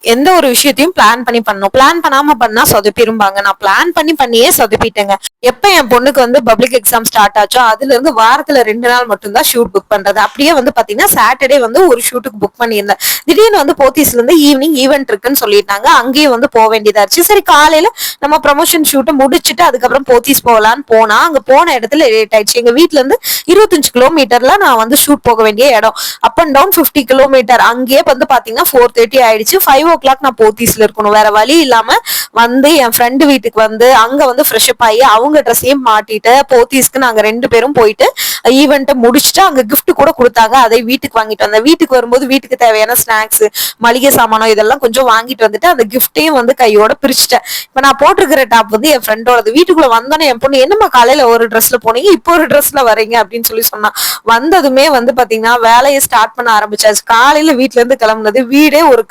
எந்த ஒரு விஷயத்தையும் பிளான் பண்ணி பண்ணணும். பிளான் பண்ணாம பண்ணா சொதப்பிரும்பாங்க. நான் பிளான் பண்ணியே சொதப்பிட்டேங்க. எப்ப என் பொண்ணுக்கு வந்து பப்ளிக் எக்ஸாம் ஸ்டார்ட் ஆச்சோ அதுல இருந்து வாரத்துல 2 நாள் மட்டும் தான் ஷூட் புக் பண்றது. அப்படியே வந்து பாத்தீங்கன்னா சாட்டர்டே வந்து ஒரு ஷூட்டுக்கு புக் பண்ணியிருந்தேன். திடீர்னு வந்து போத்தீஸ்ல இருந்து ஈவினிங் ஈவென்ட் இருக்குன்னு சொல்லிட்டாங்க. அங்கேயும் வந்து போக வேண்டியதா இருந்துச்சு. சரி காலையில நம்ம ப்ரமோஷன் ஷூட்டை முடிச்சுட்டு அதுக்கப்புறம் போத்தீஸ் போகலான்னு போனா அங்க போன இடத்துல லேட் ஆயிடுச்சு. எங்க வீட்டுல இருந்து 25 கிலோமீட்டர்ல நான் வந்து ஷூட் போக வேண்டிய இடம். Up and down 50 kilometre. அங்கேயே வந்து பாத்தீங்கன்னா 4:30 ஆயிடுச்சு. 5 o'clock நான் போத்தீஸ்ல இருக்கணும். வேற வழி இல்லாம வந்து என் ஃப்ரெண்டு வீட்டுக்கு வந்து அங்க வந்து ஃப்ரெஷ் அப் ஆகி அவங்க ட்ரெஸ்ஸையும் மாட்டிட்டு போத்தீஸ்க்கு நாங்க 2 பேரும் போயிட்டு ஈவெண்ட்டை முடிச்சுட்டு அங்க கிஃப்ட் கூட கொடுத்தாங்க. அதை வீட்டுக்கு வாங்கிட்டு வந்தேன். வீட்டுக்கு வரும்போது வீட்டுக்கு தேவையான ஸ்நாக்ஸ், மளிகை சாமானம் இதெல்லாம் கொஞ்சம் வாங்கிட்டு வந்துட்டு அந்த கிஃப்டையும் வந்து கையோட பிரிச்சுட்டேன். இப்ப நான் போட்டிருக்கிற டாப் வந்து என் ஃப்ரெண்டோடது. வீட்டுக்குள்ள வந்தோன்னே என் பொண்ணு, என்னம்மா காலையில ஒரு ட்ரெஸ்ல போனீங்க, இப்போ ஒரு ட்ரெஸ்ல வரீங்க அப்படின்னு சொன்னா. வந்ததுமே வந்து பாத்தீங்கன்னா வேலையை ஸ்டார்ட் பண்ண ஆரம்பிச்சாச்சு. காலையில வீட்டுல இருந்து கிளம்புனது வீடே ஒரு